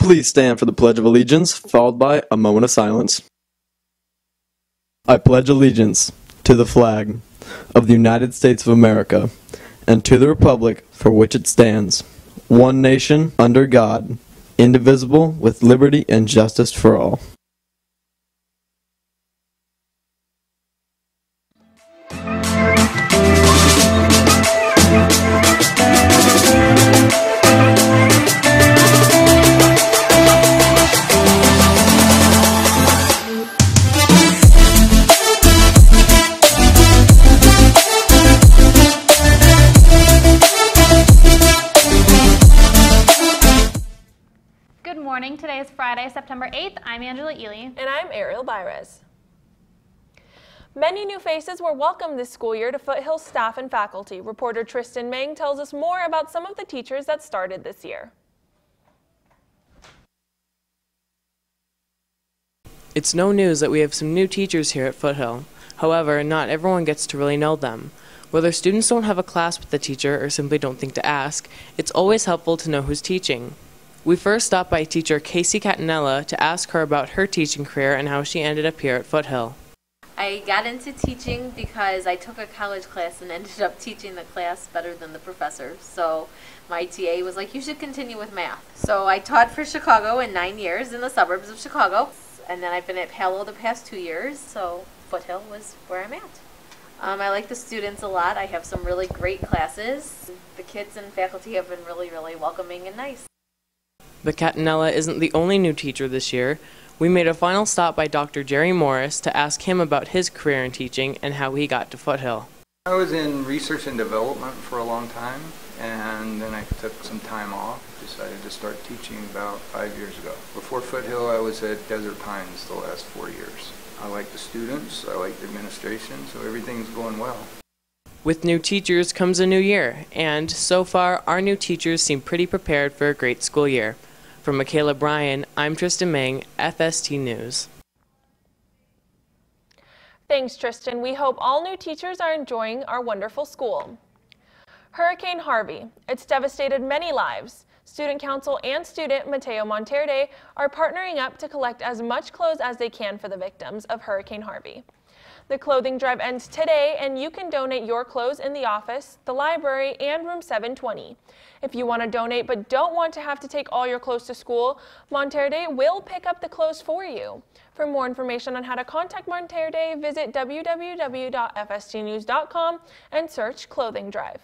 Please stand for the Pledge of Allegiance, followed by a moment of silence. I pledge allegiance to the flag of the United States of America and to the republic for which it stands, one nation, under God, indivisible, with liberty and justice for all. Today is Friday, September 8th. I'm Angela Ely. And I'm Ariel Byres. Many new faces were welcomed this school year to Foothill staff and faculty. Reporter Tristan Meng tells us more about some of the teachers that started this year. It's no news that we have some new teachers here at Foothill. However, not everyone gets to really know them. Whether students don't have a class with the teacher or simply don't think to ask, it's always helpful to know who's teaching. We first stopped by teacher Casey Catanella to ask her about her teaching career and how she ended up here at Foothill. I got into teaching because I took a college class and ended up teaching the class better than the professor. So my TA was like, you should continue with math. So I taught for Chicago in 9 years in the suburbs of Chicago. And then I've been at Palo the past 2 years, so Foothill was where I'm at. I like the students a lot. I have some really great classes. The kids and faculty have been really, really welcoming and nice. But Catanella isn't the only new teacher this year. We made a final stop by Dr. Jerry Morris to ask him about his career in teaching and how he got to Foothill. I was in research and development for a long time, and then I took some time off, decided to start teaching about 5 years ago. Before Foothill, I was at Desert Pines the last 4 years. I like the students, I like the administration, so everything's going well. With new teachers comes a new year, and so far, our new teachers seem pretty prepared for a great school year. From Michaela Bryan, I'm Tristan Meng, FST News. Thanks, Tristan. We hope all new teachers are enjoying our wonderful school. Hurricane Harvey. It's devastated many lives. Student Council and student Mateo Monterde are partnering up to collect as much clothes as they can for the victims of Hurricane Harvey. The clothing drive ends today, and you can donate your clothes in the office, the library, and room 720. If you want to donate but don't want to have to take all your clothes to school, Monterde will pick up the clothes for you. For more information on how to contact Monterde, visit www.fstnews.com and search Clothing Drive.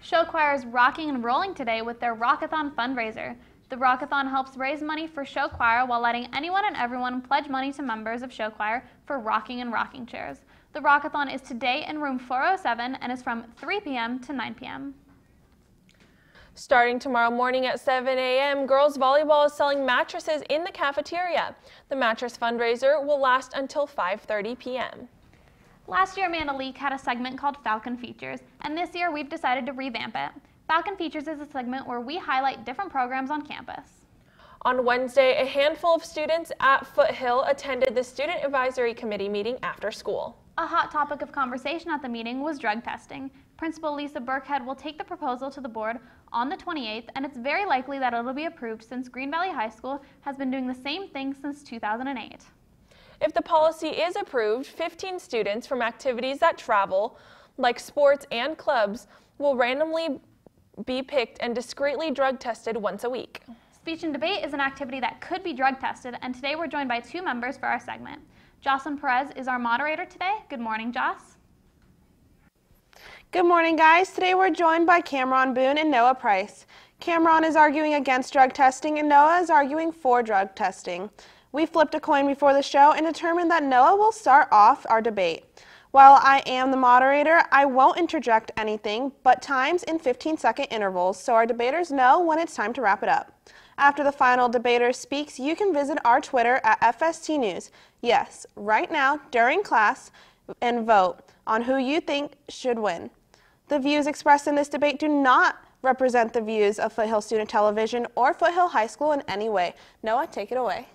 Show choir is rocking and rolling today with their Rockathon fundraiser. The Rockathon helps raise money for show choir while letting anyone and everyone pledge money to members of show choir for rocking and rocking chairs. The Rockathon is today in room 407 and is from 3 p.m. to 9 p.m. Starting tomorrow morning at 7 a.m., girls volleyball is selling mattresses in the cafeteria. The mattress fundraiser will last until 5:30 p.m. Last year, Amanda Leak had a segment called Falcon Features, and this year we've decided to revamp it. Falcon Features is a segment where we highlight different programs on campus. On Wednesday, a handful of students at Foothill attended the Student Advisory Committee meeting after school. A hot topic of conversation at the meeting was drug testing. Principal Lisa Burkhead will take the proposal to the board on the 28th, and it's very likely that it'll be approved since Green Valley High School has been doing the same thing since 2008. If the policy is approved, 15 students from activities that travel, like sports and clubs, will randomly be picked and discreetly drug tested once a week. Speech and debate is an activity that could be drug tested, and today we're joined by two members for our segment. Jocelyn Perez is our moderator today. Good morning, Joss. Good morning, guys. Today we're joined by Cameron Boone and Noah Price. Cameron is arguing against drug testing and Noah is arguing for drug testing. We flipped a coin before the show and determined that Noah will start off our debate. While I am the moderator, I won't interject anything but times in 15-second intervals so our debaters know when it's time to wrap it up. After the final debater speaks, you can visit our Twitter at FST News. Yes, right now, during class, and vote on who you think should win. The views expressed in this debate do not represent the views of Foothill Student Television or Foothill High School in any way. Noah, take it away.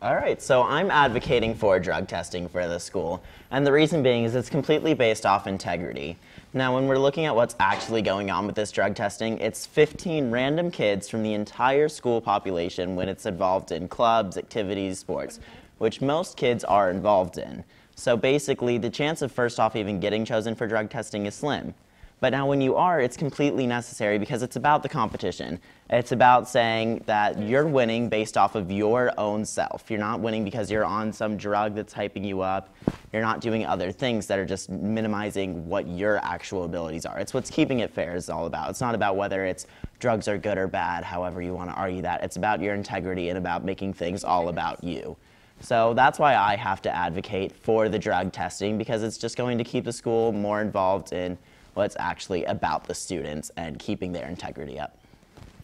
All right, so I'm advocating for drug testing for the school, and the reason being is it's completely based off integrity. Now, when we're looking at what's actually going on with this drug testing, it's 15 random kids from the entire school population when it's involved in clubs, activities, sports, which most kids are involved in. So basically, the chance of first off even getting chosen for drug testing is slim. But now when you are, it's completely necessary because it's about the competition. It's about saying that you're winning based off of your own self. You're not winning because you're on some drug that's hyping you up. You're not doing other things that are just minimizing what your actual abilities are. It's what's keeping it fair is all about. It's not about whether it's drugs are good or bad, however you want to argue that. It's about your integrity and about making things all about you. So that's why I have to advocate for the drug testing, because it's just going to keep the school more involved in what's actually about the students and keeping their integrity up.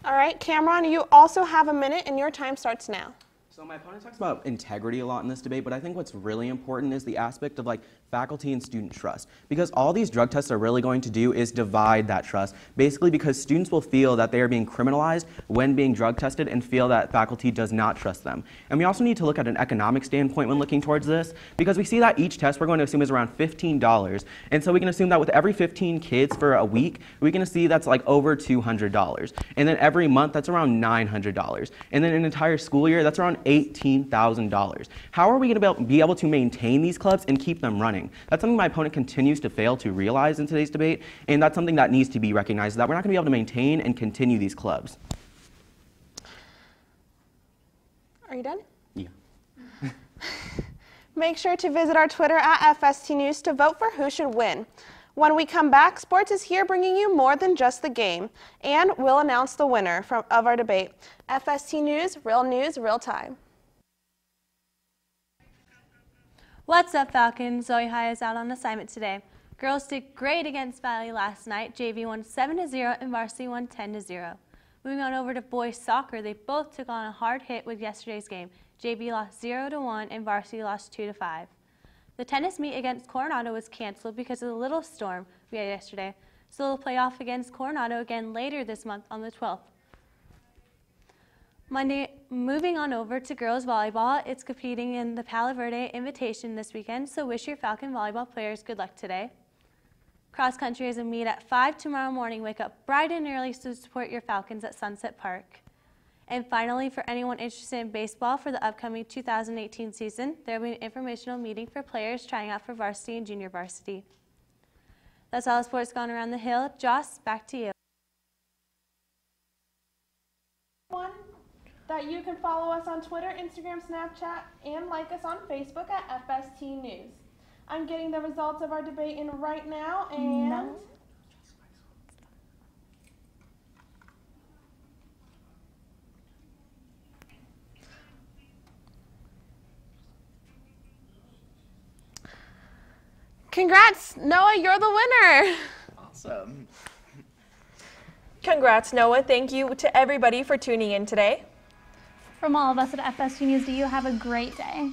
All right, Cameron, you also have a minute and your time starts now. So my opponent talks about integrity a lot in this debate, but I think what's really important is the aspect of faculty and student trust, because all these drug tests are really going to do is divide that trust, basically because students will feel that they are being criminalized when being drug tested and feel that faculty does not trust them. And we also need to look at an economic standpoint when looking towards this, because we see that each test we're going to assume is around $15, and so we can assume that with every 15 kids for a week, we can see that's over $200, and then every month that's around $900, and then an entire school year that's around $18,000. How are we going to be able to maintain these clubs and keep them running? That's something my opponent continues to fail to realize in today's debate, and that's something that needs to be recognized, that we're not going to be able to maintain and continue these clubs. Are you done? Yeah. Make sure to visit our Twitter at FSTNews to vote for who should win. When we come back, sports is here bringing you more than just the game, and we'll announce the winner of our debate. FST News, real time. What's up, Falcons? Zoe High is out on assignment today. Girls did great against Valley last night. JV won 7-0 and varsity won 10-0. Moving on over to boys soccer, they both took on a hard hit with yesterday's game. JV lost 0-1 and varsity lost 2-5. The tennis meet against Coronado was canceled because of the little storm we had yesterday, so they'll play off against Coronado again later this month on the 12th. Monday, moving on over to girls volleyball, it's competing in the Palo Verde Invitation this weekend, so wish your Falcon volleyball players good luck today. Cross country is a meet at 5 tomorrow morning. Wake up bright and early to support your Falcons at Sunset Park. And finally, for anyone interested in baseball for the upcoming 2018 season, there will be an informational meeting for players trying out for varsity and junior varsity. That's all the sports going around the hill. Joss, back to you. That you can follow us on Twitter, Instagram, Snapchat, and like us on Facebook at FST News. I'm getting the results of our debate in right now, and congrats, Noah, you're the winner. Awesome. Congrats, Noah. Thank you to everybody for tuning in today. From all of us at FST News, do you have a great day.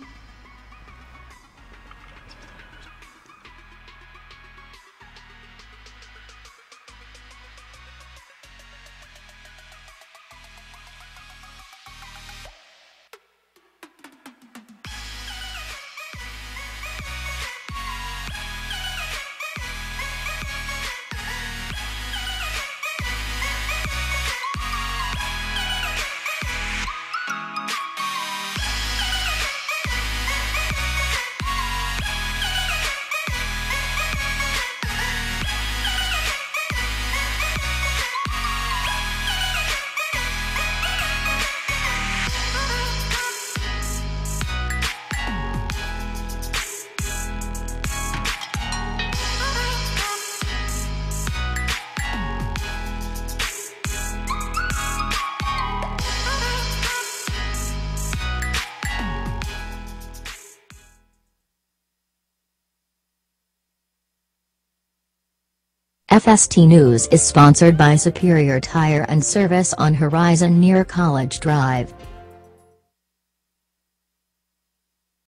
FST News is sponsored by Superior Tire and Service on Horizon near College Drive.